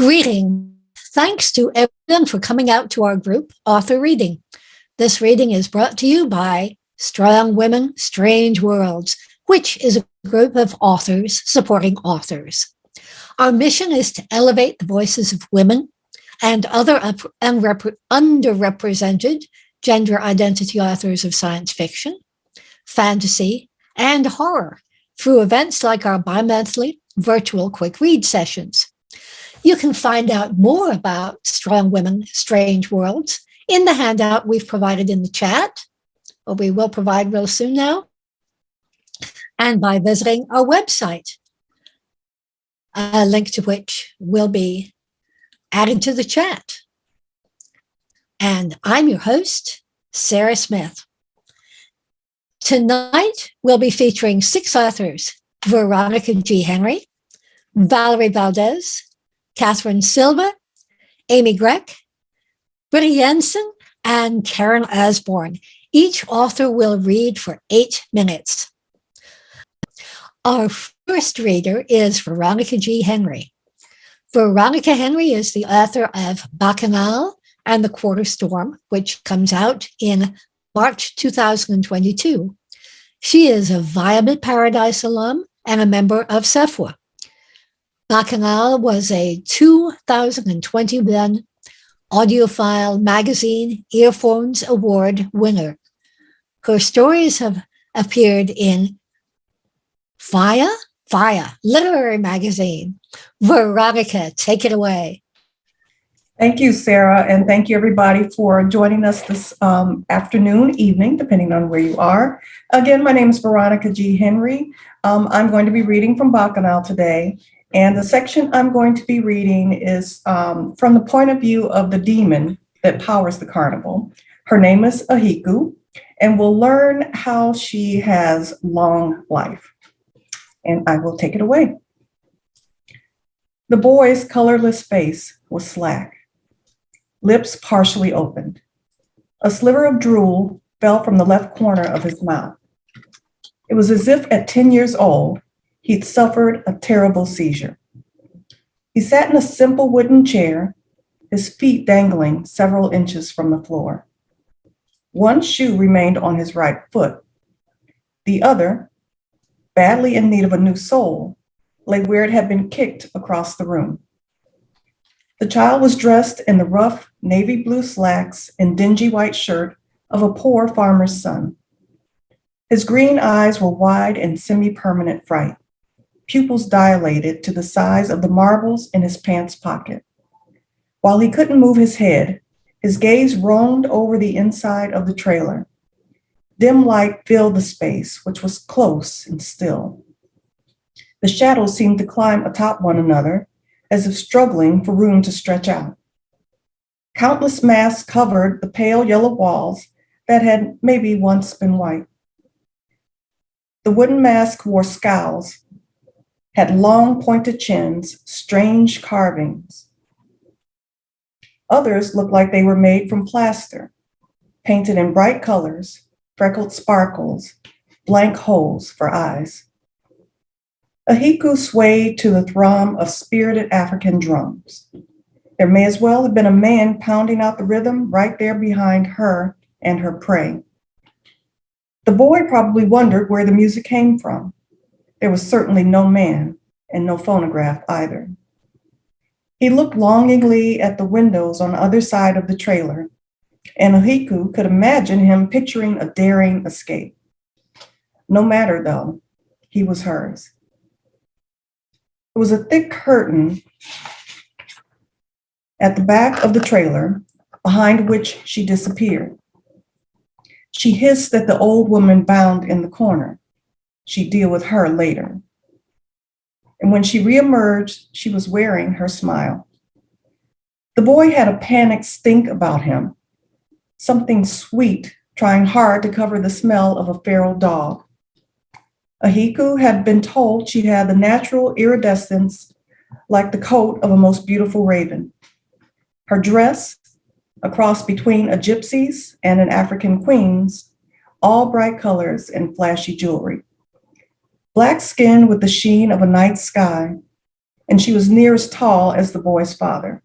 Greeting. Thanks to everyone for coming out to our group author reading. This reading is brought to you by Strong Women, Strange Worlds, which is a group of authors supporting authors. Our mission is to elevate the voices of women and other underrepresented gender identity authors of science fiction, fantasy, and horror through events like our bi-monthly virtual quick read sessions. You can find out more about Strong Women, Strange Worlds in the handout we've provided in the chat, or we will provide real soon now, and by visiting our website, a link to which will be added to the chat. And I'm your host, Sarah Smith. Tonight, we'll be featuring 6 authors: Veronica G. Henry, Valerie Valdes, Katherine Silva, Amy Grech, Britta Jensen, and Karen Osbourne. Each author will read for 8 minutes. Our first reader is Veronica G. Henry. Veronica Henry is the author of Bacchanal and the Quarter Storm, which comes out in March 2022. She is a Violet Paradise alum and a member of SWSW. Bacchanal was a 2021 Audiophile Magazine Earphones Award winner. Her stories have appeared in Fire Literary Magazine. Veronica, take it away. Thank you, Sarah, and thank you, everybody, for joining us this afternoon, evening, depending on where you are. Again, my name is Veronica G. Henry. I'm going to be reading from Bacchanal today, and the section I'm going to be reading is from the point of view of the demon that powers the carnival. Her name is Ahiku, and we'll learn how she has long life. And I will take it away. The boy's colorless face was slack, lips partially opened. A sliver of drool fell from the left corner of his mouth. It was as if at 10 years old, he'd suffered a terrible seizure. He sat in a simple wooden chair, his feet dangling several inches from the floor. One shoe remained on his right foot. The other, badly in need of a new sole, lay where it had been kicked across the room. The child was dressed in the rough navy blue slacks and dingy white shirt of a poor farmer's son. His green eyes were wide in semi-permanent fright, pupils dilated to the size of the marbles in his pants pocket. While he couldn't move his head, his gaze roamed over the inside of the trailer. Dim light filled the space, which was close and still. The shadows seemed to climb atop one another, as if struggling for room to stretch out. Countless masks covered the pale yellow walls that had maybe once been white. The wooden masks wore scowls, had long pointed chins, strange carvings. Others looked like they were made from plaster, painted in bright colors, freckled sparkles, blank holes for eyes. Ahiku swayed to the thrum of spirited African drums. There may as well have been a man pounding out the rhythm right there behind her and her prey. The boy probably wondered where the music came from. There was certainly no man and no phonograph either. He looked longingly at the windows on the other side of the trailer, and Ahiku could imagine him picturing a daring escape. No matter, though, he was hers. There was a thick curtain at the back of the trailer, behind which she disappeared. She hissed at the old woman bound in the corner. She'd deal with her later. And when she reemerged, she was wearing her smile. The boy had a panicked stink about him, something sweet trying hard to cover the smell of a feral dog. Ahiku had been told she had the natural iridescence like the coat of a most beautiful raven. Her dress, a cross between a gypsy's and an African queen's, all bright colors and flashy jewelry. Black skin with the sheen of a night sky, and she was near as tall as the boy's father.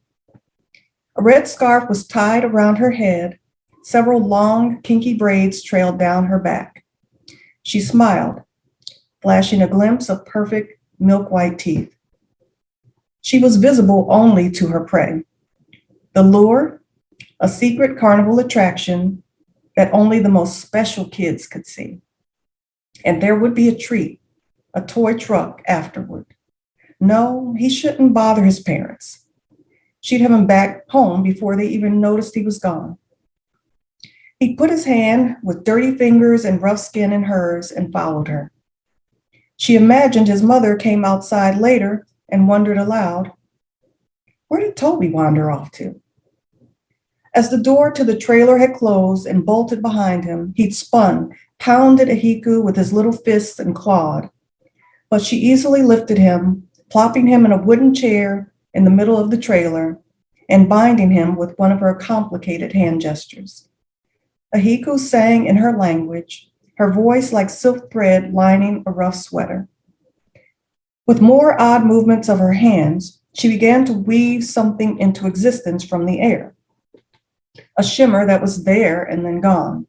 A red scarf was tied around her head. Several long, kinky braids trailed down her back. She smiled, flashing a glimpse of perfect milk-white teeth. She was visible only to her prey. The lure, a secret carnival attraction that only the most special kids could see. And there would be a treat, a toy truck afterward. No, he shouldn't bother his parents. She'd have him back home before they even noticed he was gone. He put his hand with dirty fingers and rough skin in hers and followed her. She imagined his mother came outside later and wondered aloud, where did Toby wander off to? As the door to the trailer had closed and bolted behind him, he'd spun, pounded Ahiku with his little fists and clawed. But she easily lifted him, plopping him in a wooden chair in the middle of the trailer and binding him with one of her complicated hand gestures. Ahiku sang in her language, her voice like silk thread lining a rough sweater. With more odd movements of her hands, she began to weave something into existence from the air, a shimmer that was there and then gone.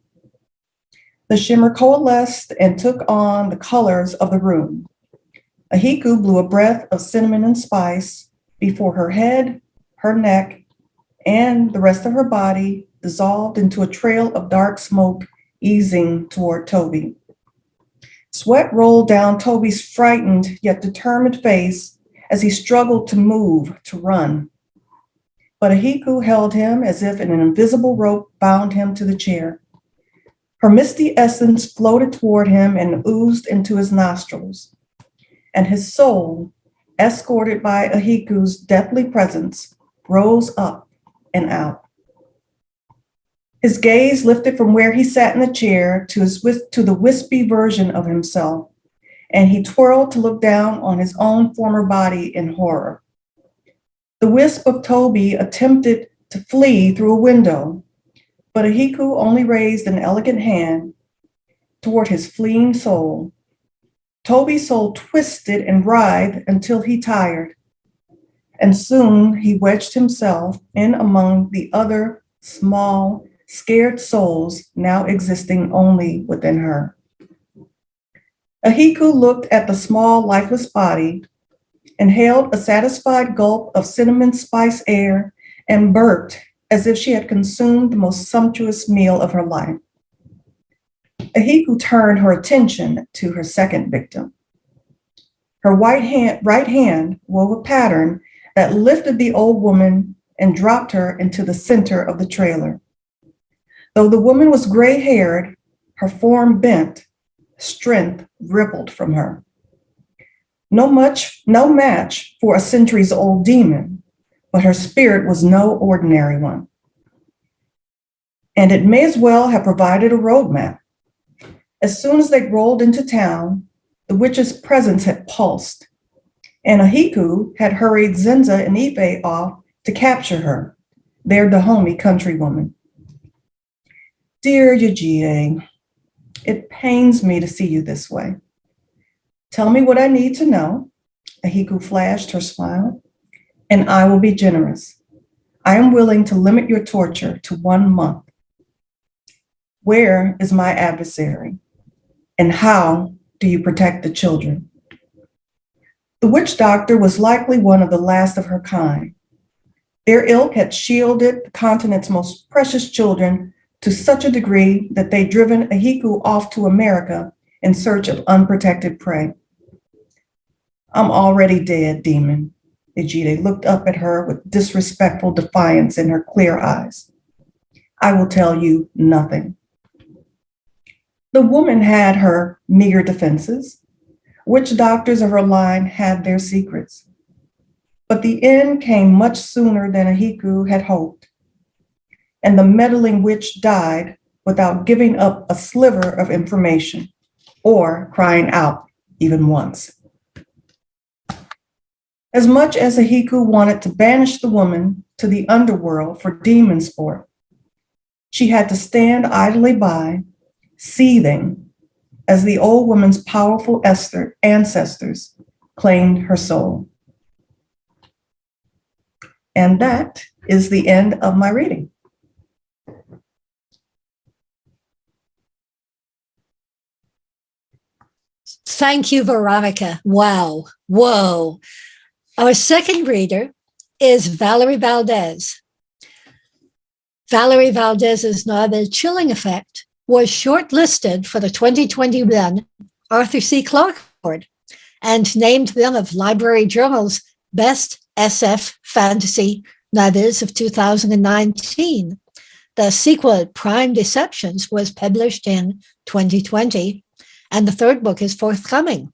The shimmer coalesced and took on the colors of the room. Ahiku blew a breath of cinnamon and spice before her head, her neck, and the rest of her body dissolved into a trail of dark smoke easing toward Toby. Sweat rolled down Toby's frightened yet determined face as he struggled to move, to run. But Ahiku held him as if an invisible rope bound him to the chair. Her misty essence floated toward him and oozed into his nostrils. And his soul, escorted by Ahiku's deathly presence, rose up and out. His gaze lifted from where he sat in the chair to the wispy version of himself, and he twirled to look down on his own former body in horror. The wisp of Toby attempted to flee through a window, but Ahiku only raised an elegant hand toward his fleeing soul. Toby's soul twisted and writhed until he tired, and soon he wedged himself in among the other small, scared souls now existing only within her. Ahiku looked at the small, lifeless body, inhaled a satisfied gulp of cinnamon spice air, and burped as if she had consumed the most sumptuous meal of her life. Ahiku turned her attention to her second victim. Her right hand wove a pattern that lifted the old woman and dropped her into the center of the trailer. Though the woman was gray-haired, her form bent, strength rippled from her. No match for a centuries-old demon, but her spirit was no ordinary one. And it may as well have provided a roadmap. As soon as they rolled into town, the witch's presence had pulsed, and Ahiku had hurried Zenza and Ife off to capture her, their Dahomey countrywoman. Dear Yajie, it pains me to see you this way. Tell me what I need to know, Ahiku flashed her smile, and I will be generous. I am willing to limit your torture to 1 month. Where is my adversary, and how do you protect the children? The witch doctor was likely one of the last of her kind. Their ilk had shielded the continent's most precious children to such a degree that they'd driven Ahiku off to America in search of unprotected prey. I'm already dead, demon. Ejide looked up at her with disrespectful defiance in her clear eyes. I will tell you nothing. The woman had her meager defenses. Witch doctors of her line had their secrets. But the end came much sooner than Ahiku had hoped, and the meddling witch died without giving up a sliver of information or crying out even once. As much as Ahiku wanted to banish the woman to the underworld for demon sport, she had to stand idly by, seething, as the old woman's powerful ancestors claimed her soul. And that is the end of my reading. Thank you, Veronica. Wow. Whoa. Our second reader is Valerie Valdes. Valerie Valdes's novel Chilling Effect was shortlisted for the 2021 Arthur C. Clarke Award and named one of Library Journal's best SF fantasy novels of 2019. The sequel, Prime Deceptions, was published in 2020, and the third book is forthcoming.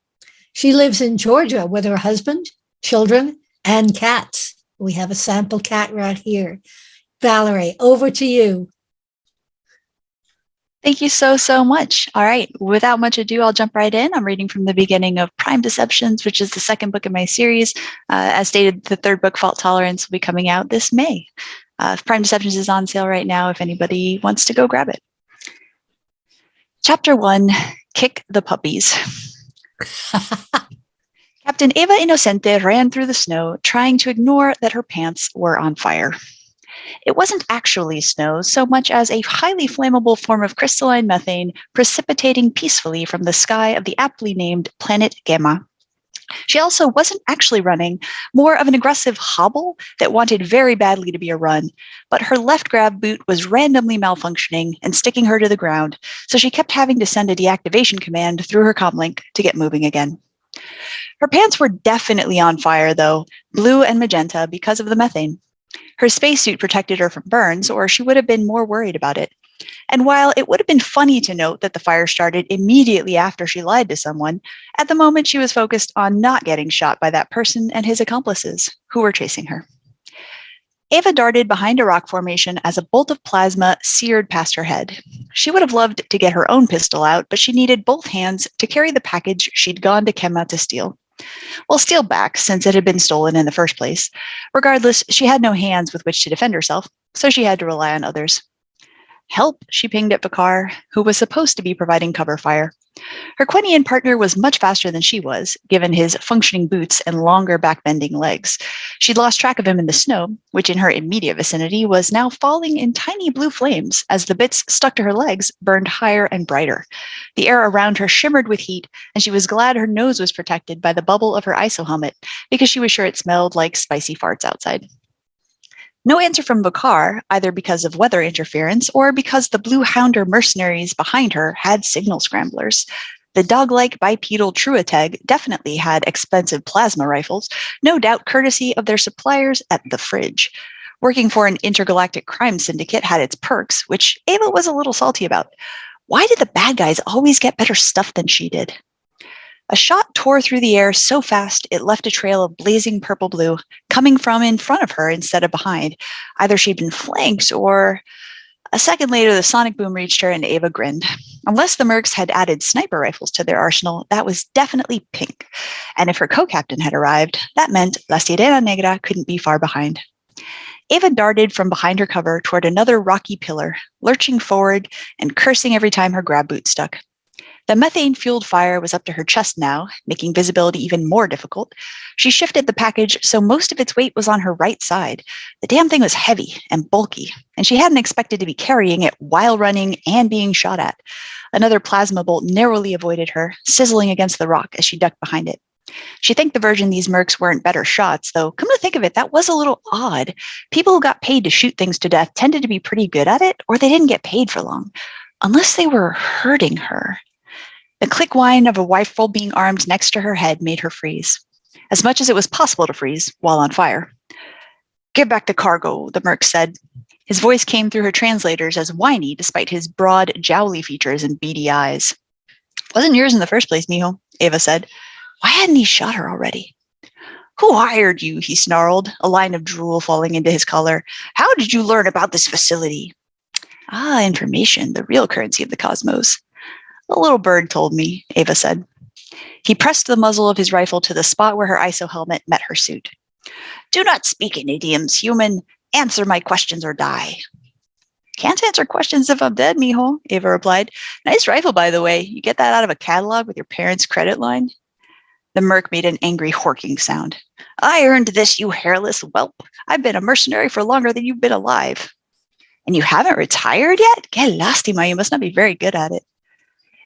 She lives in Georgia with her husband, children, and cats. We have a sample cat right here. Valerie, over to you. Thank you so much. All right, without much ado, I'll jump right in. I'm reading from the beginning of Prime Deceptions, which is the second book in my series. As stated, the third book, Fault Tolerance, will be coming out this May. Prime Deceptions is on sale right now if anybody wants to go grab it. Chapter 1, Kick the Puppies. Captain Eva Inocente ran through the snow, trying to ignore that her pants were on fire. It wasn't actually snow so much as a highly flammable form of crystalline methane precipitating peacefully from the sky of the aptly named planet Gamma. She also wasn't actually running, more of an aggressive hobble that wanted very badly to be a run, but her left grab boot was randomly malfunctioning and sticking her to the ground, so she kept having to send a deactivation command through her comlink to get moving again. Her pants were definitely on fire, though, blue and magenta because of the methane. Her spacesuit protected her from burns, or she would have been more worried about it. And while it would have been funny to note that the fire started immediately after she lied to someone, at the moment she was focused on not getting shot by that person and his accomplices, who were chasing her. Eva darted behind a rock formation as a bolt of plasma seared past her head. She would have loved to get her own pistol out, but she needed both hands to carry the package she'd gone to Kemma to steal. Well, steal back, since it had been stolen in the first place. Regardless, she had no hands with which to defend herself, so she had to rely on others. Help, she pinged at Bakar, who was supposed to be providing cover fire. Her Quenian partner was much faster than she was, given his functioning boots and longer backbending legs. She'd lost track of him in the snow, which in her immediate vicinity was now falling in tiny blue flames as the bits stuck to her legs burned higher and brighter. The air around her shimmered with heat, and she was glad her nose was protected by the bubble of her ISO helmet, because she was sure it smelled like spicy farts outside. No answer from Bakar, either because of weather interference or because the Blue Hounder mercenaries behind her had signal scramblers. The dog-like bipedal Truateg definitely had expensive plasma rifles, no doubt courtesy of their suppliers at the fridge. Working for an intergalactic crime syndicate had its perks, which Ava was a little salty about. Why did the bad guys always get better stuff than she did? A shot tore through the air so fast it left a trail of blazing purple-blue, coming from in front of her instead of behind. Either she'd been flanked or... A second later, the sonic boom reached her and Ava grinned. Unless the mercs had added sniper rifles to their arsenal, that was definitely pink. And if her co-captain had arrived, that meant La Sirena Negra couldn't be far behind. Ava darted from behind her cover toward another rocky pillar, lurching forward and cursing every time her grab boot stuck. The methane-fueled fire was up to her chest now, making visibility even more difficult. She shifted the package so most of its weight was on her right side. The damn thing was heavy and bulky, and she hadn't expected to be carrying it while running and being shot at. Another plasma bolt narrowly avoided her, sizzling against the rock as she ducked behind it. She thanked the Virgin these mercs weren't better shots, though come to think of it, that was a little odd. People who got paid to shoot things to death tended to be pretty good at it, or they didn't get paid for long. Unless they were hurting her. The click whine of a rifle being armed next to her head made her freeze, as much as it was possible to freeze while on fire. "Give back the cargo," the merc said. His voice came through her translators as whiny despite his broad, jowly features and beady eyes. "Wasn't yours in the first place, mijo," Ava said. Why hadn't he shot her already? "Who hired you?" he snarled, a line of drool falling into his collar. "How did you learn about this facility?" "Ah, information, the real currency of the cosmos." "A little bird told me," Ava said. He pressed the muzzle of his rifle to the spot where her ISO helmet met her suit. "Do not speak in idioms, human. Answer my questions or die." "Can't answer questions if I'm dead, mijo," Ava replied. "Nice rifle, by the way. You get that out of a catalog with your parents' credit line?" The merc made an angry horking sound. I earned this, you hairless whelp. I've been a mercenary for longer than you've been alive. And you haven't retired yet? Que lastima, you must not be very good at it.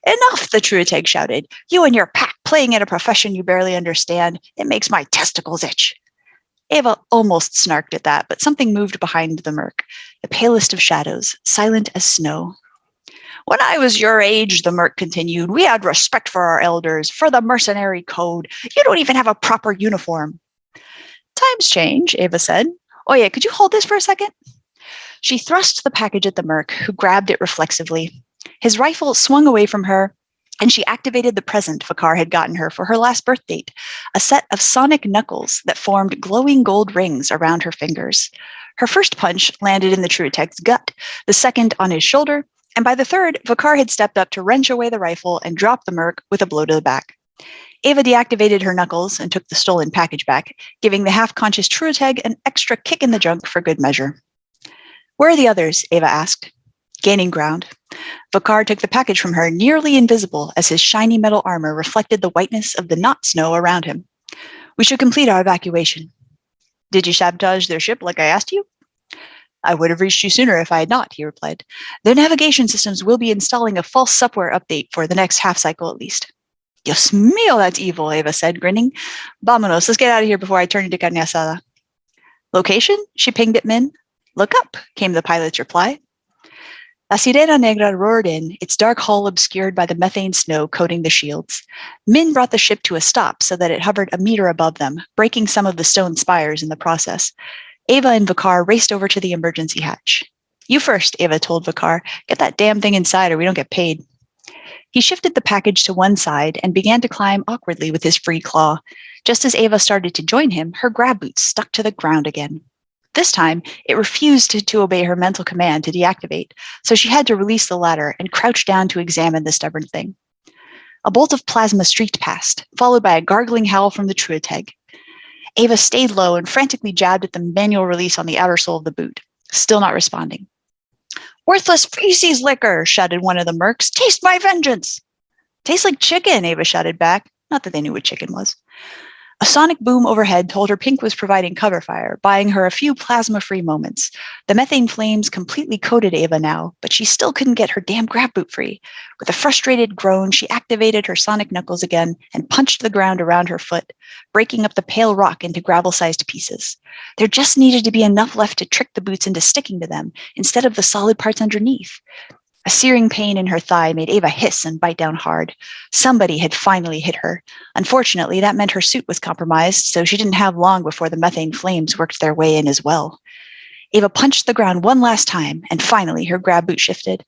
Enough, the Truiteg shouted. You and your pack playing at a profession you barely understand. It makes my testicles itch. Eva almost snarked at that, but something moved behind the merc, the palest of shadows, silent as snow. When I was your age, the merc continued, we had respect for our elders, for the mercenary code. You don't even have a proper uniform. Times change, Eva said. Oh yeah, could you hold this for a second? She thrust the package at the merc, who grabbed it reflexively. His rifle swung away from her, and she activated the present Vakar had gotten her for her last birth date, a set of sonic knuckles that formed glowing gold rings around her fingers. Her first punch landed in the Truiteg's gut, the second on his shoulder, and by the third, Vakar had stepped up to wrench away the rifle and drop the merc with a blow to the back. Eva deactivated her knuckles and took the stolen package back, giving the half-conscious Truiteg an extra kick in the junk for good measure. Where are the others? Eva asked. Gaining ground. Vakar took the package from her, nearly invisible as his shiny metal armor reflected the whiteness of the not snow around him. We should complete our evacuation. Did you sabotage their ship like I asked you? I would have reached you sooner if I had not, he replied. Their navigation systems will be installing a false software update for the next half cycle at least. Dios mío, that's evil, Eva said, grinning. Vámonos, let's get out of here before I turn into carne asada. Location? She pinged at Min. Look up, came the pilot's reply. La Sirena Negra roared in, its dark hull obscured by the methane snow coating the shields. Min brought the ship to a stop so that it hovered a meter above them, breaking some of the stone spires in the process. Eva and Vakar raced over to the emergency hatch. You first, Eva told Vakar. Get that damn thing inside or we don't get paid. He shifted the package to one side and began to climb awkwardly with his free claw. Just as Eva started to join him, her grab boots stuck to the ground again. This time, it refused to obey her mental command to deactivate, so she had to release the ladder and crouch down to examine the stubborn thing. A bolt of plasma streaked past, followed by a gargling howl from the Truiteg. Eva stayed low and frantically jabbed at the manual release on the outer sole of the boot, still not responding. Worthless feces liquor, shouted one of the mercs. Taste my vengeance! Tastes like chicken, Eva shouted back. Not that they knew what chicken was. A sonic boom overhead told her Pink was providing cover fire, buying her a few plasma-free moments. The methane flames completely coated Eva now, but she still couldn't get her damn grab boot free. With a frustrated groan, she activated her sonic knuckles again and punched the ground around her foot, breaking up the pale rock into gravel-sized pieces. There just needed to be enough left to trick the boots into sticking to them, instead of the solid parts underneath. A searing pain in her thigh made Eva hiss and bite down hard. Somebody had finally hit her. Unfortunately, that meant her suit was compromised, so she didn't have long before the methane flames worked their way in as well. Eva punched the ground one last time, and finally her grab boot shifted.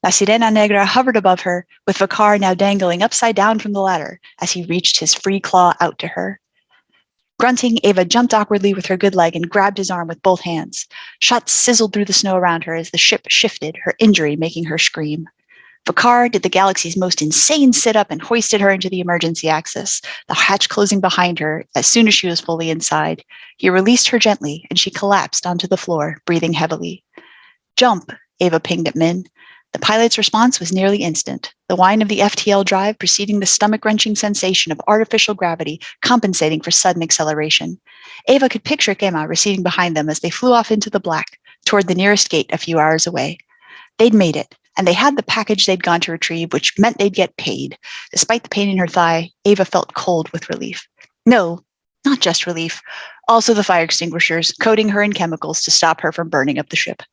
La Sirena Negra hovered above her, with Vakar now dangling upside down from the ladder as he reached his free claw out to her. Grunting, Eva jumped awkwardly with her good leg and grabbed his arm with both hands. Shots sizzled through the snow around her as the ship shifted, her injury making her scream. Vakar did the galaxy's most insane sit-up and hoisted her into the emergency axis, the hatch closing behind her as soon as she was fully inside. He released her gently, and she collapsed onto the floor, breathing heavily. Jump, Eva pinged at Min. The pilot's response was nearly instant, the whine of the FTL drive preceding the stomach-wrenching sensation of artificial gravity compensating for sudden acceleration. Eva could picture Kema receding behind them as they flew off into the black, toward the nearest gate a few hours away. They'd made it, and they had the package they'd gone to retrieve, which meant they'd get paid. Despite the pain in her thigh, Eva felt cold with relief. No, not just relief, also the fire extinguishers, coating her in chemicals to stop her from burning up the ship.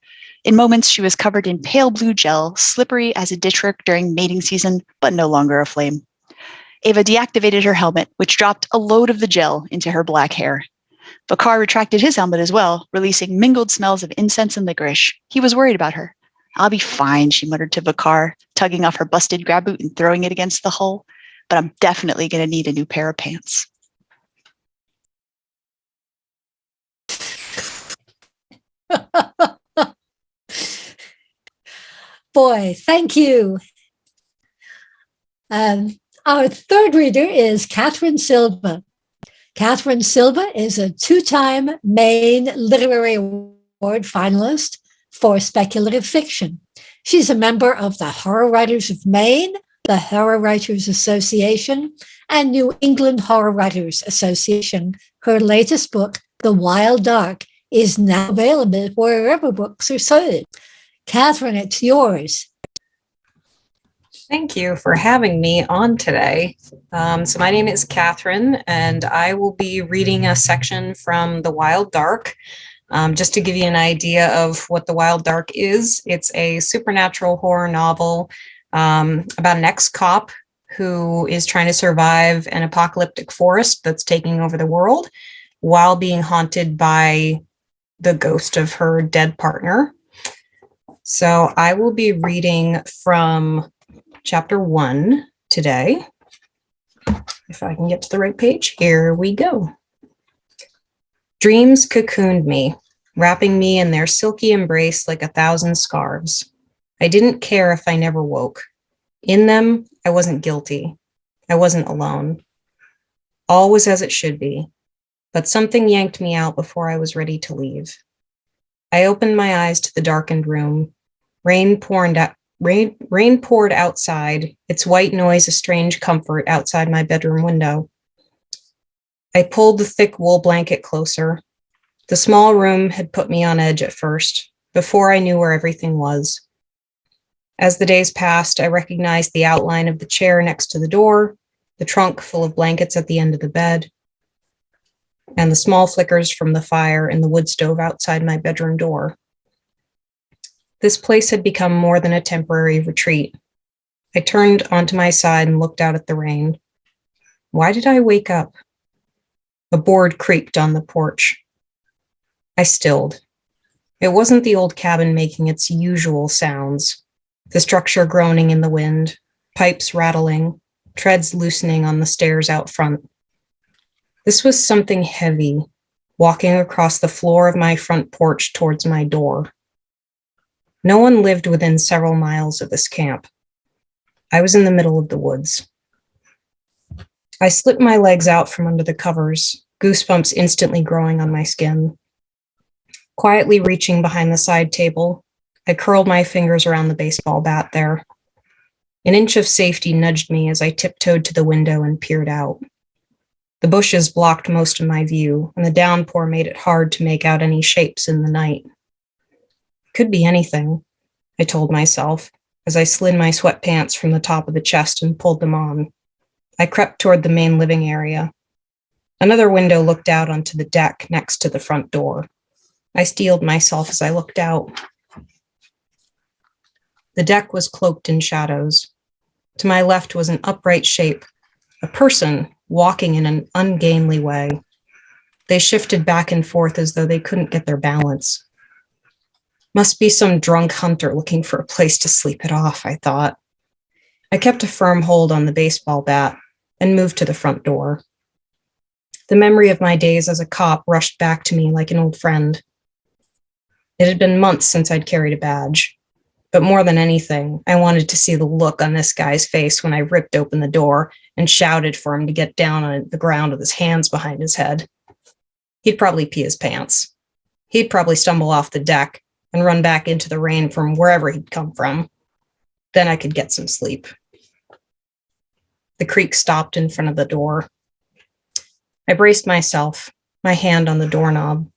In moments, she was covered in pale blue gel, slippery as a ditchwork during mating season, but no longer aflame. Eva deactivated her helmet, which dropped a load of the gel into her black hair. Vakar retracted his helmet as well, releasing mingled smells of incense and licorice. He was worried about her. I'll be fine, she muttered to Vakar, tugging off her busted grab boot and throwing it against the hull. But I'm definitely going to need a new pair of pants. Boy, thank you. Our third reader is Katherine Silva. Katherine Silva is a two-time Maine Literary Award finalist for speculative fiction. She's a member of the Horror Writers of Maine, the Horror Writers Association, and New England Horror Writers Association. Her latest book, The Wild Dark, is now available wherever books are sold. Katherine, it's yours. Thank you for having me on today. So my name is Katherine, and I will be reading a section from The Wild Dark. Just to give you an idea of what The Wild Dark is, it's a supernatural horror novel about an ex-cop who is trying to survive an apocalyptic forest that's taking over the world while being haunted by the ghost of her dead partner. So I will be reading from chapter 1 today. If I can get to the right page, here we go. Dreams cocooned me, wrapping me in their silky embrace like 1,000 scarves. I didn't care if I never woke. In them, I wasn't guilty. I wasn't alone. All was as it should be, but something yanked me out before I was ready to leave. I opened my eyes to the darkened room. Rain poured outside, its white noise a strange comfort outside my bedroom window. I pulled the thick wool blanket closer. The small room had put me on edge at first, before I knew where everything was. As the days passed, I recognized the outline of the chair next to the door, the trunk full of blankets at the end of the bed, and the small flickers from the fire in the wood stove outside my bedroom door. This place had become more than a temporary retreat. I turned onto my side and looked out at the rain. Why did I wake up? A board creaked on the porch. I stilled. It wasn't the old cabin making its usual sounds, the structure groaning in the wind, pipes rattling, treads loosening on the stairs out front. This was something heavy, walking across the floor of my front porch towards my door. No one lived within several miles of this camp. I was in the middle of the woods. I slipped my legs out from under the covers, goosebumps instantly growing on my skin. Quietly reaching behind the side table, I curled my fingers around the baseball bat there. An inch of safety nudged me as I tiptoed to the window and peered out. The bushes blocked most of my view, and the downpour made it hard to make out any shapes in the night. Could be anything, I told myself, as I slid my sweatpants from the top of the chest and pulled them on. I crept toward the main living area. Another window looked out onto the deck next to the front door. I steeled myself as I looked out. The deck was cloaked in shadows. To my left was an upright shape, a person walking in an ungainly way. They shifted back and forth as though they couldn't get their balance. Must be some drunk hunter looking for a place to sleep it off, I thought. I kept a firm hold on the baseball bat and moved to the front door. The memory of my days as a cop rushed back to me like an old friend. It had been months since I'd carried a badge, but more than anything, I wanted to see the look on this guy's face when I ripped open the door and shouted for him to get down on the ground with his hands behind his head. He'd probably pee his pants. He'd probably stumble off the deck and run back into the rain from wherever he'd come from. Then I could get some sleep. The creak stopped in front of the door. I braced myself, my hand on the doorknob.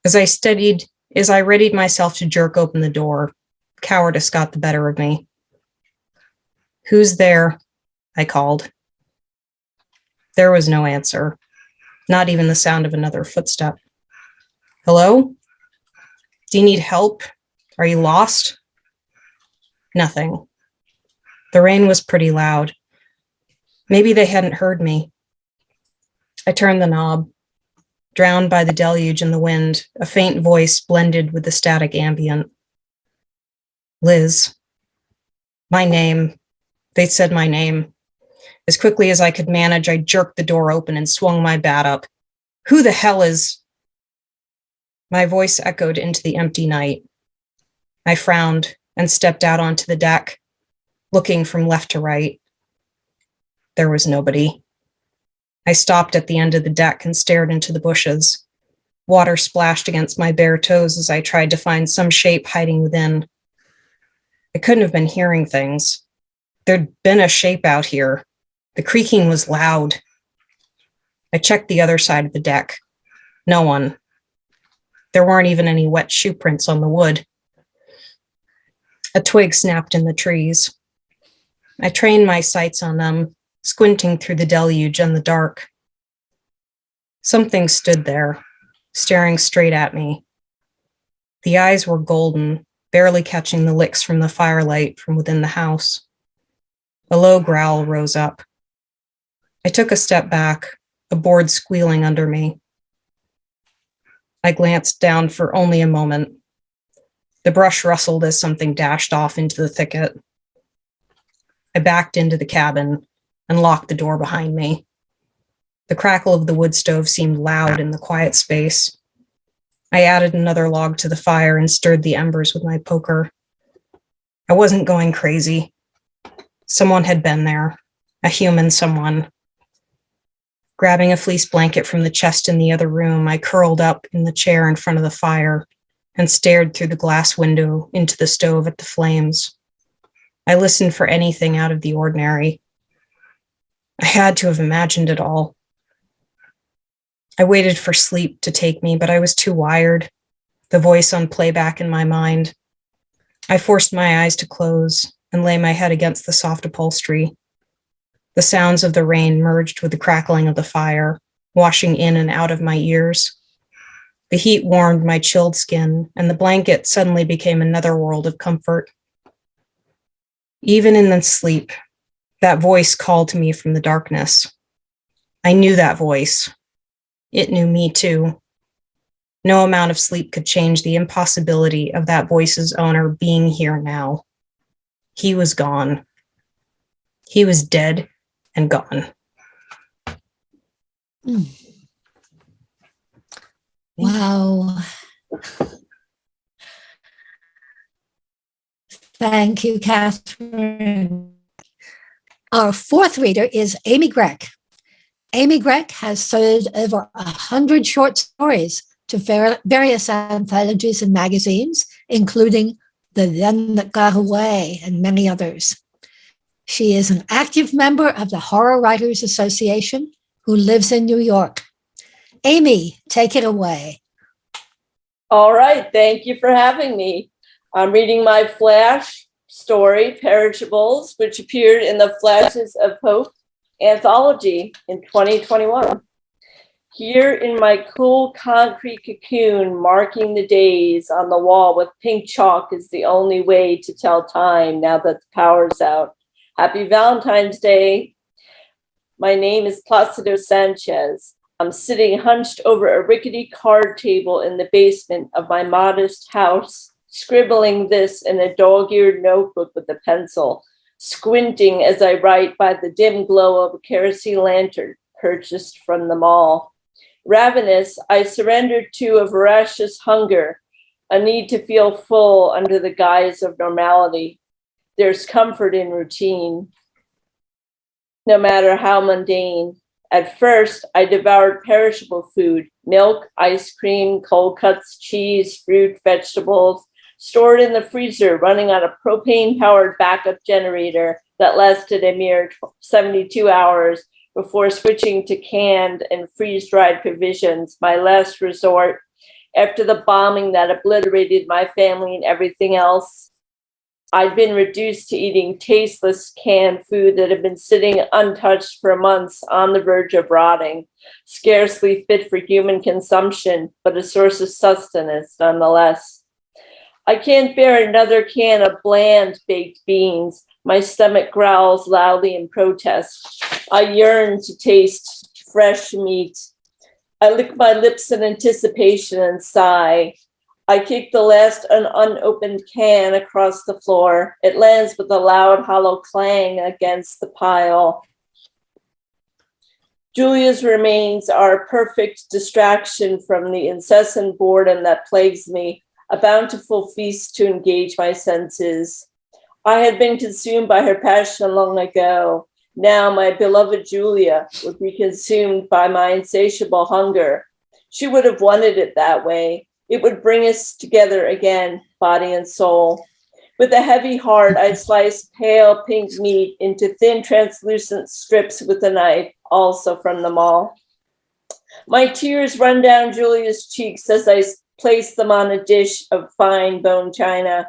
As I readied myself to jerk open the door, cowardice got the better of me. "Who's there?" I called. There was no answer, not even the sound of another footstep. "Hello? Do you need help? Are you lost?" Nothing. The rain was pretty loud. Maybe they hadn't heard me. I turned the knob. Drowned by the deluge and the wind, a faint voice blended with the static ambient. "Liz." My name. They said my name. As quickly as I could manage, I jerked the door open and swung my bat up. "Who the hell is..." My voice echoed into the empty night. I frowned and stepped out onto the deck, looking from left to right. There was nobody. I stopped at the end of the deck and stared into the bushes. Water splashed against my bare toes as I tried to find some shape hiding within. I couldn't have been hearing things. There'd been a shape out here. The creaking was loud. I checked the other side of the deck. No one. There weren't even any wet shoe prints on the wood. A twig snapped in the trees. I trained my sights on them, squinting through the deluge and the dark. Something stood there, staring straight at me. The eyes were golden, barely catching the licks from the firelight from within the house. A low growl rose up. I took a step back, a board squealing under me. I glanced down for only a moment. The brush rustled as something dashed off into the thicket. I backed into the cabin and locked the door behind me. The crackle of the wood stove seemed loud in the quiet space. I added another log to the fire and stirred the embers with my poker. I wasn't going crazy. Someone had been there, a human someone. Grabbing a fleece blanket from the chest in the other room, I curled up in the chair in front of the fire and stared through the glass window into the stove at the flames. I listened for anything out of the ordinary. I had to have imagined it all. I waited for sleep to take me, but I was too wired, the voice on playback in my mind. I forced my eyes to close and lay my head against the soft upholstery. The sounds of the rain merged with the crackling of the fire, washing in and out of my ears. The heat warmed my chilled skin, and the blanket suddenly became another world of comfort. Even in the sleep, that voice called to me from the darkness. I knew that voice. It knew me too. No amount of sleep could change the impossibility of that voice's owner being here now. He was gone. He was dead and gone. Wow. Thank you, Katherine. Our fourth reader is Amy Grech. Amy Grech has sold over 100 short stories to various anthologies and magazines, including The Then That Got Away and many others. She is an active member of the Horror Writers Association who lives in New York. Amy, take it away. All right, thank you for having me. I'm reading my flash story, Perishables, which appeared in the Flashes of Hope anthology in 2021. Here in my cool concrete cocoon, marking the days on the wall with pink chalk is the only way to tell time now that the power's out. Happy Valentine's Day. My name is Placido Sanchez. I'm sitting hunched over a rickety card table in the basement of my modest house, scribbling this in a dog-eared notebook with a pencil, squinting as I write by the dim glow of a kerosene lantern purchased from the mall. Ravenous, I surrendered to a voracious hunger, a need to feel full under the guise of normality. There's comfort in routine, no matter how mundane. At first, I devoured perishable food, milk, ice cream, cold cuts, cheese, fruit, vegetables, stored in the freezer, running on a propane-powered backup generator that lasted a mere 72 hours before switching to canned and freeze-dried provisions, my last resort after the bombing that obliterated my family and everything else. I'd been reduced to eating tasteless canned food that had been sitting untouched for months on the verge of rotting, scarcely fit for human consumption, but a source of sustenance nonetheless. I can't bear another can of bland baked beans. My stomach growls loudly in protest. I yearn to taste fresh meat. I lick my lips in anticipation and sigh. I kick the last unopened can across the floor. It lands with a loud, hollow clang against the pile. Julia's remains are a perfect distraction from the incessant boredom that plagues me, a bountiful feast to engage my senses. I had been consumed by her passion long ago. Now my beloved Julia would be consumed by my insatiable hunger. She would have wanted it that way. It would bring us together again, body and soul. With a heavy heart, I slice pale pink meat into thin, translucent strips with a knife, also from the mall. My tears run down Julia's cheeks as I place them on a dish of fine bone china.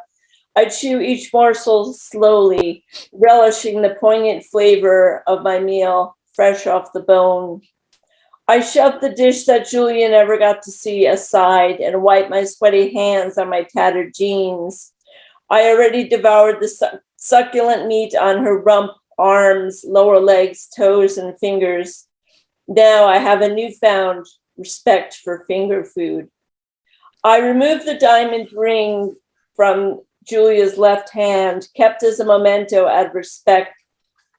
I chew each morsel slowly, relishing the poignant flavor of my meal, fresh off the bone. I shove the dish that Julia never got to see aside and wipe my sweaty hands on my tattered jeans. I already devoured the succulent meat on her rump, arms, lower legs, toes, and fingers. Now I have a newfound respect for finger food. I remove the diamond ring from Julia's left hand, kept as a memento out of respect.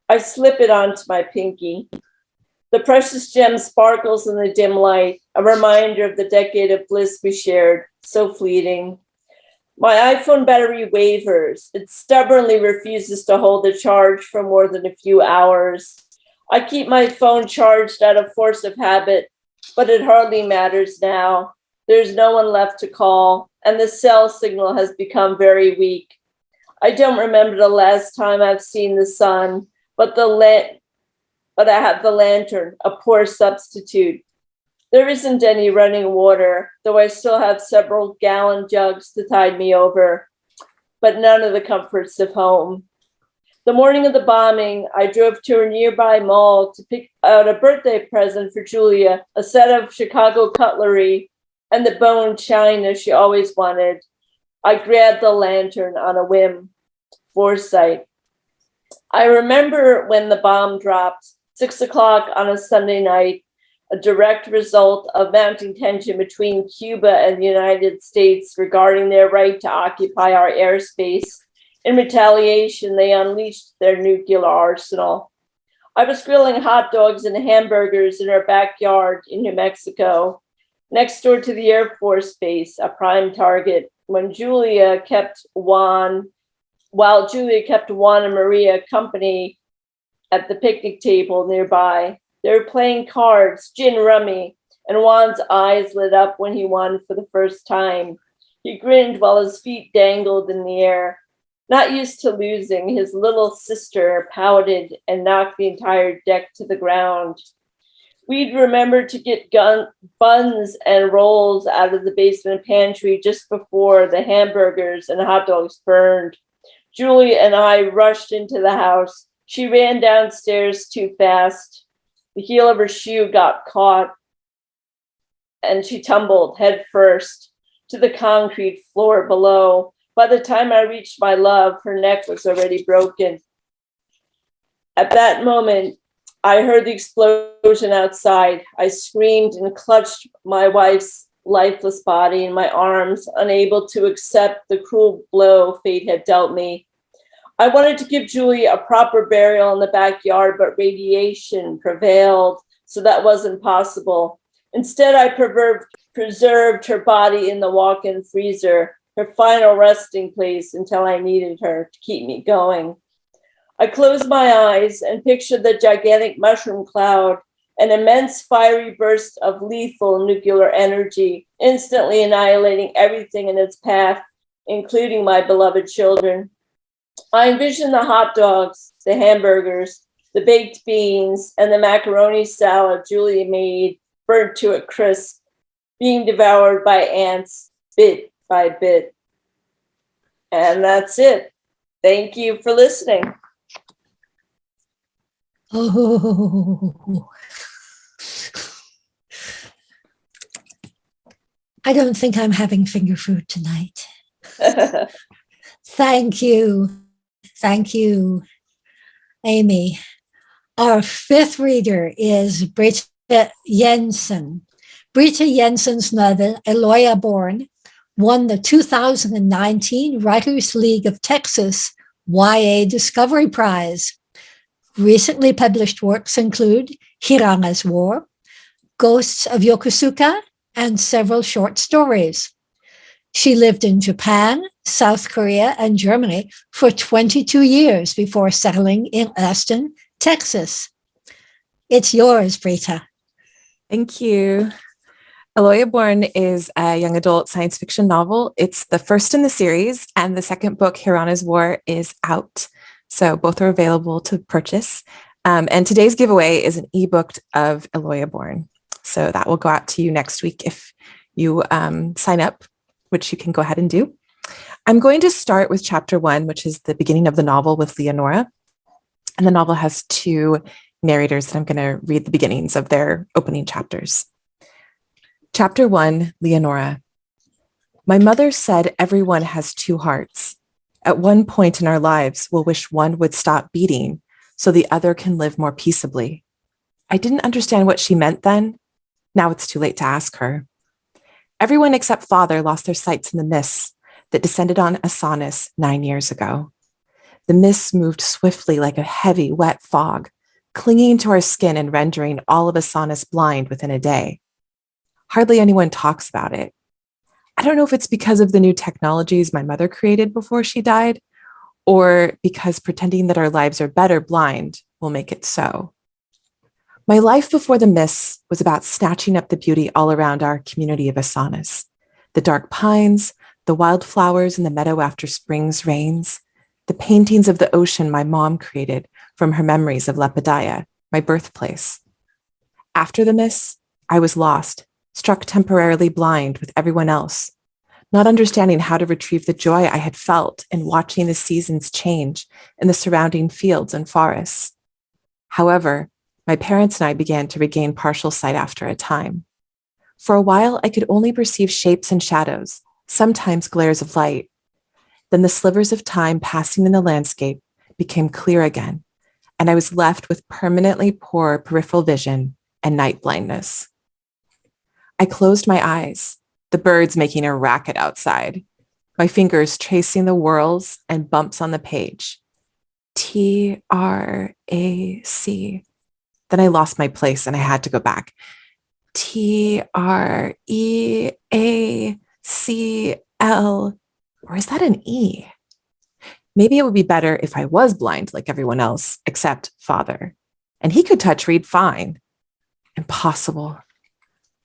I slip it onto my pinky. The precious gem sparkles in the dim light, a reminder of the decade of bliss we shared, so fleeting. My iPhone battery wavers. It stubbornly refuses to hold a charge for more than a few hours. I keep my phone charged out of force of habit, but it hardly matters now. There's no one left to call, and the cell signal has become very weak. I don't remember the last time I've seen the sun, but I have the lantern, a poor substitute. There isn't any running water, though I still have several gallon jugs to tide me over, but none of the comforts of home. The morning of the bombing, I drove to a nearby mall to pick out a birthday present for Julia, a set of Chicago cutlery and the bone china she always wanted. I grabbed the lantern on a whim. Foresight. I remember when the bomb dropped, 6 o'clock on a Sunday night, a direct result of mounting tension between Cuba and the United States regarding their right to occupy our airspace. In retaliation, they unleashed their nuclear arsenal. I was grilling hot dogs and hamburgers in our backyard in New Mexico, next door to the Air Force Base, a prime target, while Julia kept Juan and Maria company at the picnic table nearby. They were playing cards, gin rummy, and Juan's eyes lit up when he won for the first time. He grinned while his feet dangled in the air. Not used to losing, his little sister pouted and knocked the entire deck to the ground. We'd remembered to get buns and rolls out of the basement pantry just before the hamburgers and hot dogs burned. Julia and I rushed into the house. She ran downstairs too fast. The heel of her shoe got caught, and she tumbled head first to the concrete floor below. By the time I reached my love, her neck was already broken. At that moment, I heard the explosion outside. I screamed and clutched my wife's lifeless body in my arms, unable to accept the cruel blow fate had dealt me. I wanted to give Julia a proper burial in the backyard, but radiation prevailed, so that wasn't possible. Instead, I preserved her body in the walk-in freezer, her final resting place until I needed her to keep me going. I closed my eyes and pictured the gigantic mushroom cloud, an immense fiery burst of lethal nuclear energy, instantly annihilating everything in its path, including my beloved children. I envisioned the hot dogs, the hamburgers, the baked beans, and the macaroni salad Julia made, burnt to a crisp, being devoured by ants bit by bit. And that's it. Thank you for listening. Oh, I don't think I'm having finger food tonight. Thank you. Thank you, Amy. Our fifth reader is Britta Jensen. Britta Jensen's novel, Eloya Born, won the 2019 Writers League of Texas YA Discovery Prize. Recently published works include Hiranga's War, Ghosts of Yokosuka, and several short stories. She lived in Japan, South Korea, and Germany for 22 years before settling in Austin, Texas. It's yours, Britta. Thank you. Born is a young adult science fiction novel. It's the first in the series, and the second book, Hirana's War, is out. So both are available to purchase. And today's giveaway is an ebook of Born. So that will go out to you next week if you sign up, which you can go ahead and do. I'm going to start with chapter 1, which is the beginning of the novel with Leonora. And the novel has 2 narrators that I'm going to read the beginnings of their opening chapters. Chapter 1, Leonora. My mother said everyone has 2 hearts. At one point in our lives, we'll wish one would stop beating so the other can live more peaceably. I didn't understand what she meant then. Now it's too late to ask her. Everyone except Father lost their sights in the mists that descended on Asanis 9 years ago. The mists moved swiftly like a heavy, wet fog, clinging to our skin and rendering all of Asanis blind within a day. Hardly anyone talks about it. I don't know if it's because of the new technologies my mother created before she died, or because pretending that our lives are better blind will make it so. My life before the mists was about snatching up the beauty all around our community of Asanis. The dark pines, the wildflowers in the meadow after spring's rains, the paintings of the ocean my mom created from her memories of Lepidaya, my birthplace. After the mists, I was lost, struck temporarily blind with everyone else, not understanding how to retrieve the joy I had felt in watching the seasons change in the surrounding fields and forests. However, my parents and I began to regain partial sight after a time. For a while, I could only perceive shapes and shadows, sometimes glares of light. Then the slivers of time passing in the landscape became clear again, and I was left with permanently poor peripheral vision and night blindness. I closed my eyes, the birds making a racket outside, my fingers tracing the whorls and bumps on the page. Trac. Then I lost my place and I had to go back. Treacl. Or is that an E? Maybe it would be better if I was blind like everyone else, except Father. And he could touch read fine. Impossible.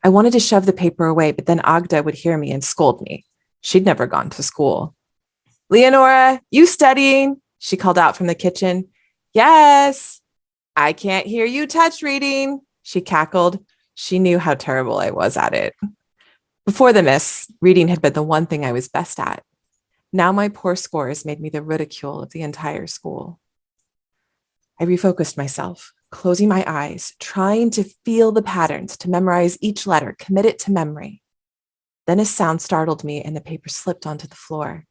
I wanted to shove the paper away, but then Agda would hear me and scold me. She'd never gone to school. Leonora, you studying? She called out from the kitchen. Yes. I can't hear you touch reading, she cackled. She knew how terrible I was at it. Before the miss, reading had been the one thing I was best at. Now my poor scores made me the ridicule of the entire school. I refocused myself, closing my eyes, trying to feel the patterns, to memorize each letter, commit it to memory. Then a sound startled me and the paper slipped onto the floor.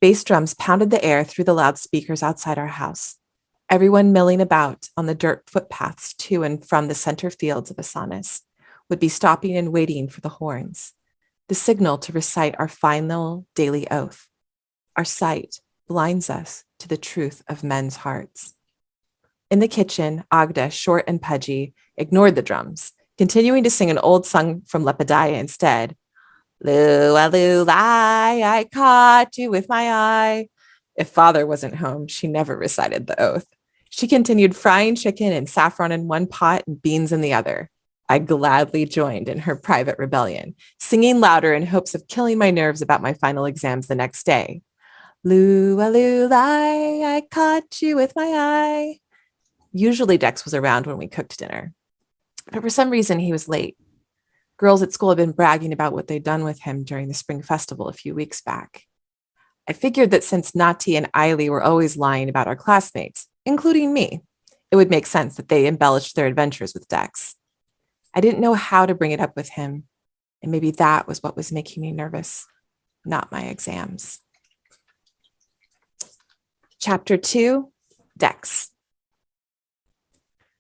Bass drums pounded the air through the loudspeakers outside our house. Everyone milling about on the dirt footpaths to and from the center fields of Asanis would be stopping and waiting for the horns, the signal to recite our final daily oath. Our sight blinds us to the truth of men's hearts. In the kitchen, Agda, short and pudgy, ignored the drums, continuing to sing an old song from Lepidaya instead. Lua, lula, I caught you with my eye. If Father wasn't home, she never recited the oath. She continued frying chicken and saffron in one pot and beans in the other. I gladly joined in her private rebellion, singing louder in hopes of killing my nerves about my final exams the next day. Lua, lula, I caught you with my eye. Usually Dex was around when we cooked dinner, but for some reason he was late. Girls at school had been bragging about what they'd done with him during the spring festival a few weeks back. I figured that since Nati and Eiley were always lying about our classmates, including me, it would make sense that they embellished their adventures with Dex. I didn't know how to bring it up with him, and maybe that was what was making me nervous, not my exams. Chapter 2, Dex.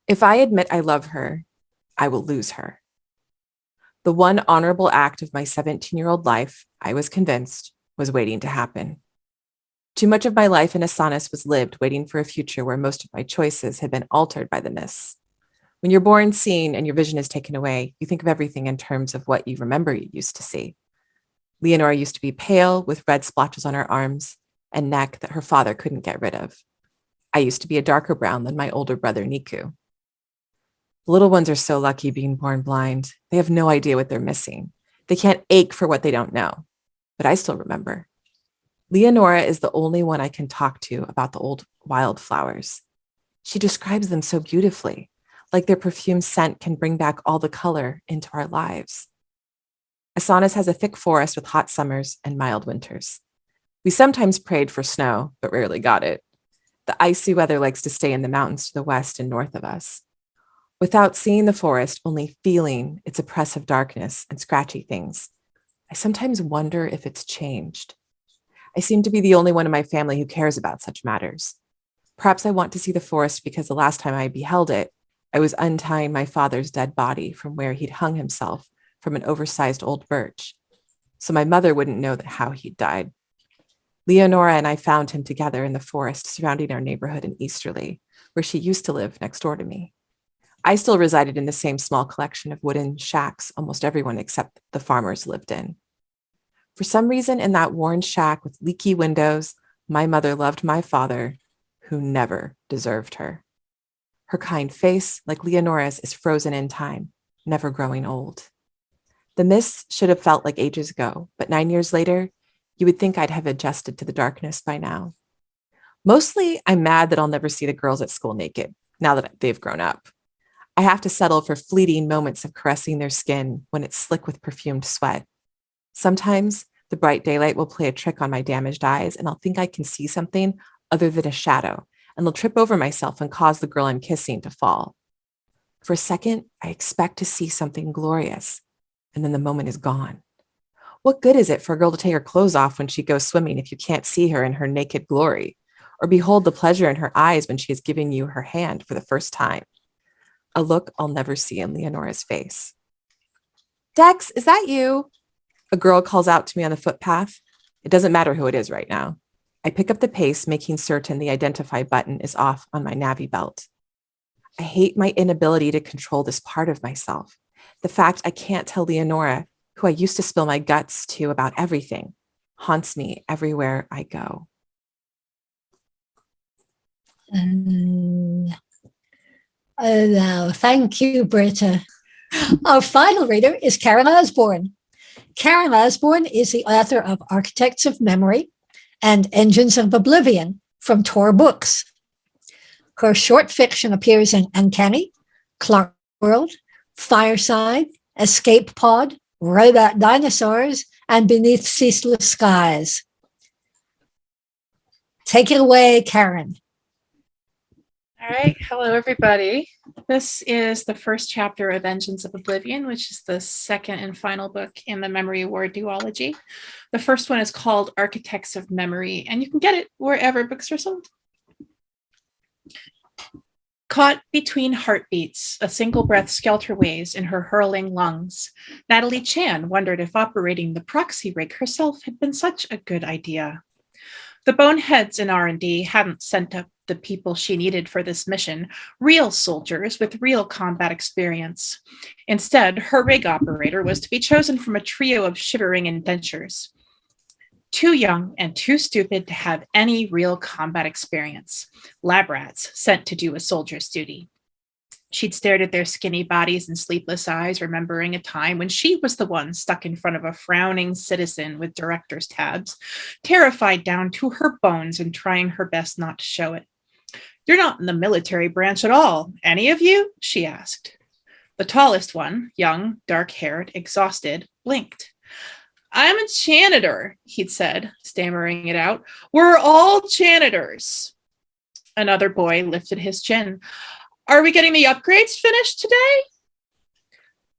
If I admit I love her, I will lose her. The one honorable act of my 17-year-old life, I was convinced, was waiting to happen. Too much of my life in Asanis was lived waiting for a future where most of my choices had been altered by the miss. When you're born seeing and your vision is taken away, you think of everything in terms of what you remember you used to see. Leonora used to be pale with red splotches on her arms and neck that her father couldn't get rid of. I used to be a darker brown than my older brother, Niku. The little ones are so lucky being born blind. They have no idea what they're missing. They can't ache for what they don't know. But I still remember. Leonora is the only one I can talk to about the old wildflowers. She describes them so beautifully, like their perfume scent can bring back all the color into our lives. Asanas has a thick forest with hot summers and mild winters. We sometimes prayed for snow, but rarely got it. The icy weather likes to stay in the mountains to the west and north of us. Without seeing the forest, only feeling its oppressive darkness and scratchy things, I sometimes wonder if it's changed. I seem to be the only one in my family who cares about such matters. Perhaps I want to see the forest because the last time I beheld it, I was untying my father's dead body from where he'd hung himself from an oversized old birch, so my mother wouldn't know how he'd died. Leonora and I found him together in the forest surrounding our neighborhood in Easterly, where she used to live next door to me. I still resided in the same small collection of wooden shacks almost everyone except the farmers lived in. For some reason, in that worn shack with leaky windows, my mother loved my father, who never deserved her. Her kind face, like Leonora's, is frozen in time, never growing old. The mists should have felt like ages ago, but 9 years later, you would think I'd have adjusted to the darkness by now. Mostly, I'm mad that I'll never see the girls at school naked, now that they've grown up. I have to settle for fleeting moments of caressing their skin when it's slick with perfumed sweat. Sometimes the bright daylight will play a trick on my damaged eyes, and I'll think I can see something other than a shadow, and I'll trip over myself and cause the girl I'm kissing to fall. For a second, I expect to see something glorious, and then the moment is gone. What good is it for a girl to take her clothes off when she goes swimming if you can't see her in her naked glory, or behold the pleasure in her eyes when she is giving you her hand for the first time? A look I'll never see in Leonora's face. Dex, is that you? A girl calls out to me on the footpath. It doesn't matter who it is right now. I pick up the pace, making certain the identify button is off on my navy belt. I hate my inability to control this part of myself. The fact I can't tell Leonora, who I used to spill my guts to about everything, haunts me everywhere I go. Now, thank you, Britta. Our final reader is Karen Osbourne. Karen Osbourne is the author of Architects of Memory and Engines of Oblivion from Tor Books. Her short fiction appears in Uncanny, Clark World, Fireside, Escape Pod, Robot Dinosaurs, and Beneath Ceaseless Skies. Take it away, Karen. All right. Hello, everybody. This is the first chapter of Engines of Oblivion, which is the second and final book in the Memory War duology. The first one is called Architects of Memory, and you can get it wherever books are sold. Caught between heartbeats, a single breath skelterways in her hurling lungs, Natalie Chan wondered if operating the proxy rig herself had been such a good idea. The boneheads in R&D hadn't sent up the people she needed for this mission, real soldiers with real combat experience. Instead, her rig operator was to be chosen from a trio of shivering indentures. Too young and too stupid to have any real combat experience. Lab rats sent to do a soldier's duty. She'd stared at their skinny bodies and sleepless eyes, remembering a time when she was the one stuck in front of a frowning citizen with director's tabs, terrified down to her bones and trying her best not to show it. "You're not in the military branch at all, any of you?" she asked. The tallest one, young, dark-haired, exhausted, blinked. "I'm a janitor," he'd said, stammering it out. "We're all janitors." Another boy lifted his chin. "Are we getting the upgrades finished today?"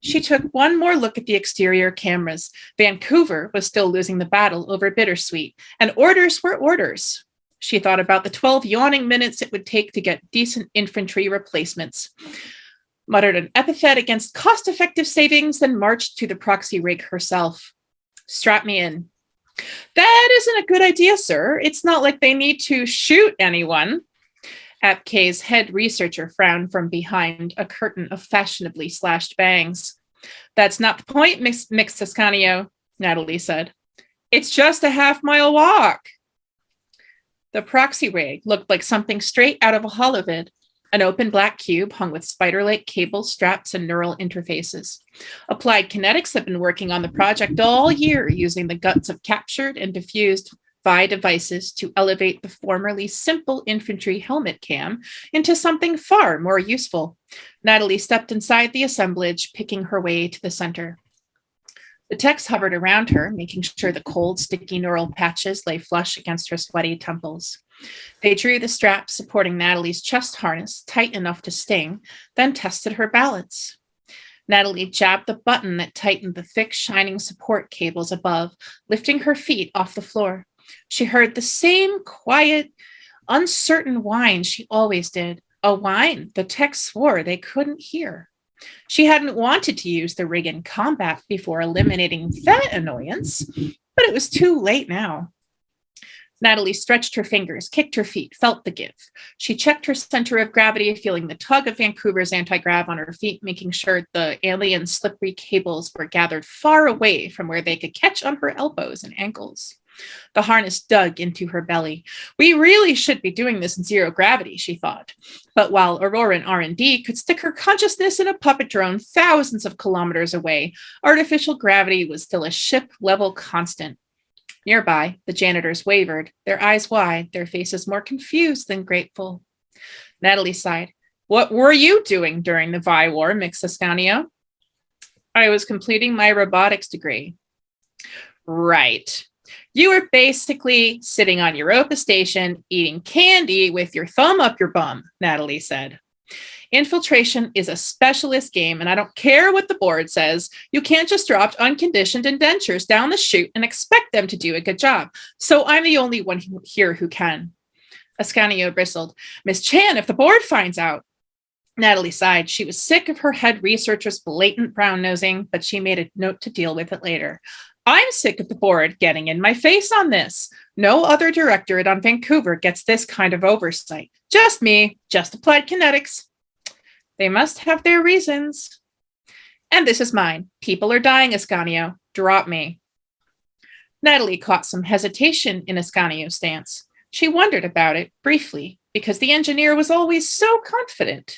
She took one more look at the exterior cameras. Vancouver was still losing the battle over Bittersweet, and orders were orders. She thought about the 12 yawning minutes it would take to get decent infantry replacements, muttered an epithet against cost-effective savings, then marched to the proxy rig herself. "Strap me in." "That isn't a good idea, sir. It's not like they need to shoot anyone." AppK's head researcher frowned from behind a curtain of fashionably slashed bangs. "That's not the point, Miss Toscanio," Natalie said. "It's just a half-mile walk." The proxy rig looked like something straight out of a holovid. An open black cube hung with spider-like cables, straps, and neural interfaces. Applied Kinetics had been working on the project all year, using the guts of captured and diffused VI devices to elevate the formerly simple infantry helmet cam into something far more useful. Natalie stepped inside the assemblage, picking her way to the center. The techs hovered around her, making sure the cold, sticky neural patches lay flush against her sweaty temples. They drew the strap supporting Natalie's chest harness tight enough to sting, then tested her balance. Natalie jabbed the button that tightened the thick, shining support cables above, lifting her feet off the floor. She heard the same quiet, uncertain whine she always did, a whine the techs swore they couldn't hear. She hadn't wanted to use the rig in combat before eliminating that annoyance, but it was too late now. Natalie stretched her fingers, kicked her feet, felt the give. She checked her center of gravity, feeling the tug of Vancouver's anti-grav on her feet, making sure the alien slippery cables were gathered far away from where they could catch on her elbows and ankles. The harness dug into her belly. We really should be doing this in zero gravity, she thought. But while Aurora and R&D could stick her consciousness in a puppet drone thousands of kilometers away, artificial gravity was still a ship-level constant. Nearby, the janitors wavered, their eyes wide, their faces more confused than grateful. Natalie sighed. What were you doing during the VI War, Mix Ascanio? I was completing my robotics degree. Right. You were basically sitting on Europa Station, eating candy with your thumb up your bum, Natalie said. Infiltration is a specialist game, and I don't care what the board says. You can't just drop unconditioned indentures down the chute and expect them to do a good job. So I'm the only one here who can. Ascanio bristled. Miss Chan, if the board finds out. Natalie sighed. She was sick of her head researcher's blatant brown-nosing, but she made a note to deal with it later. I'm sick of the board getting in my face on this. No other directorate on Vancouver gets this kind of oversight. Just me, just Applied Kinetics. They must have their reasons. And this is mine. People are dying, Ascanio. Drop me. Natalie caught some hesitation in Ascanio's stance. She wondered about it briefly, because the engineer was always so confident.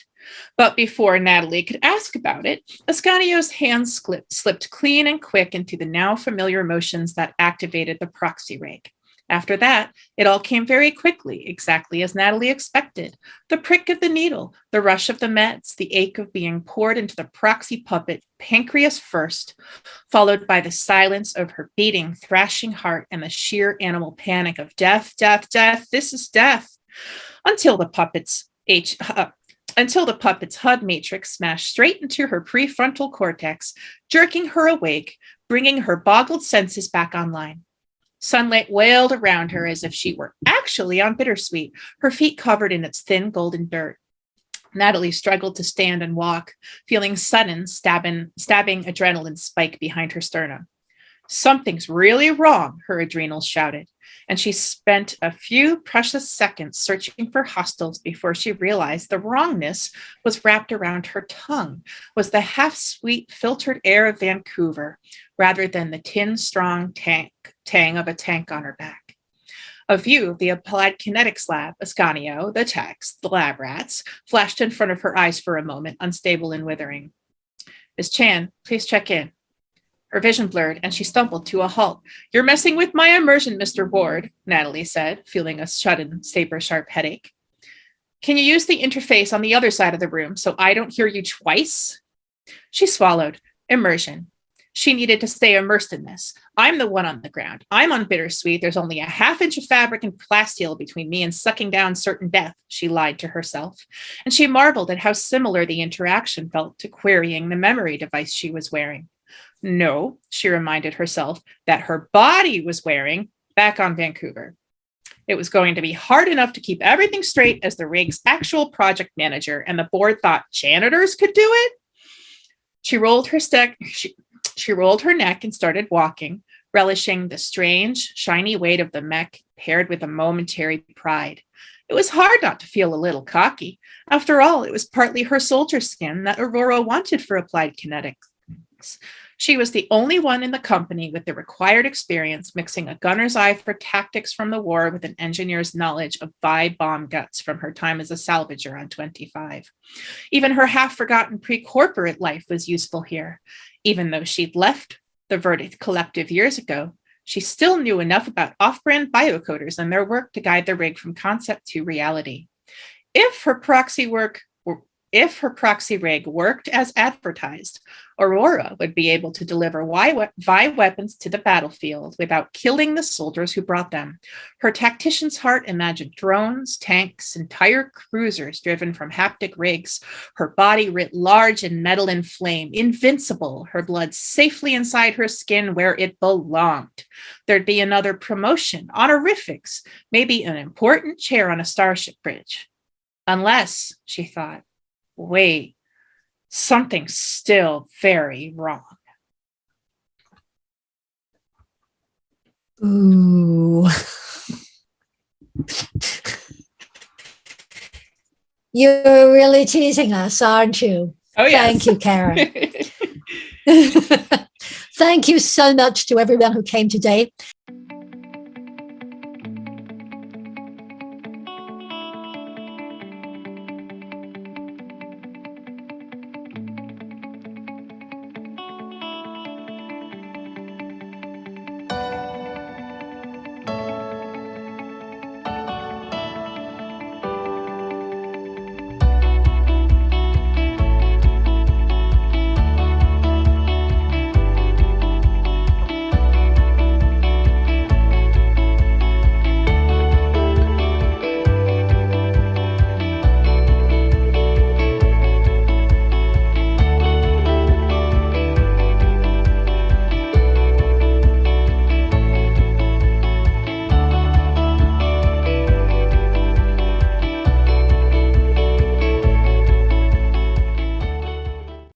But before Natalie could ask about it, Ascanio's hands slipped clean and quick into the now familiar motions that activated the proxy rig. After that, it all came very quickly, exactly as Natalie expected. The prick of the needle, the rush of the meds, the ache of being poured into the proxy puppet, pancreas first, followed by the silence of her beating, thrashing heart and the sheer animal panic of death, death, death, this is death, until the puppet's HUD matrix smashed straight into her prefrontal cortex, jerking her awake, bringing her boggled senses back online. Sunlight wailed around her as if she were actually on Bittersweet, her feet covered in its thin golden dirt. Natalie struggled to stand and walk, feeling sudden stabbing adrenaline spike behind her sternum. Something's really wrong, her adrenals shouted, and she spent a few precious seconds searching for hostiles before she realized the wrongness was wrapped around her tongue, was the half-sweet filtered air of Vancouver, rather than the tin-strong tang of a tank on her back. A view of the Applied Kinetics lab, Ascanio, the techs, the lab rats, flashed in front of her eyes for a moment, unstable and withering. Miss Chan, please check in. Her vision blurred, and she stumbled to a halt. You're messing with my immersion, Mr. Ward, Natalie said, feeling a sudden, saber-sharp headache. Can you use the interface on the other side of the room so I don't hear you twice? She swallowed. Immersion. She needed to stay immersed in this. I'm the one on the ground. I'm on Bittersweet. There's only a half-inch of fabric and plasteel between me and sucking down certain death, she lied to herself. And she marveled at how similar the interaction felt to querying the memory device she was wearing. No, she reminded herself, that her body was wearing back on Vancouver. It was going to be hard enough to keep everything straight as the rig's actual project manager, and the board thought janitors could do it. She rolled her neck and started walking, relishing the strange, shiny weight of the mech paired with a momentary pride. It was hard not to feel a little cocky. After all, it was partly her soldier skin that Aurora wanted for Applied Kinetics. lungs. She was the only one in the company with the required experience mixing a gunner's eye for tactics from the war with an engineer's knowledge of Vi bomb guts from her time as a salvager on 25. Even her half-forgotten pre-corporate life was useful here. Even though she'd left the Verdict Collective years ago, she still knew enough about off-brand biocoders and their work to guide the rig from concept to reality. If her proxy rig worked as advertised, Aurora would be able to deliver Vi weapons to the battlefield without killing the soldiers who brought them. Her tactician's heart imagined drones, tanks, entire cruisers driven from haptic rigs, her body writ large in metal and flame, invincible, her blood safely inside her skin where it belonged. There'd be another promotion, honorifics, maybe an important chair on a starship bridge. Unless, she thought, wait, something's still very wrong. Ooh. You're really teasing us, aren't you? Oh, yes. Thank you, Karen. Thank you so much to everyone who came today.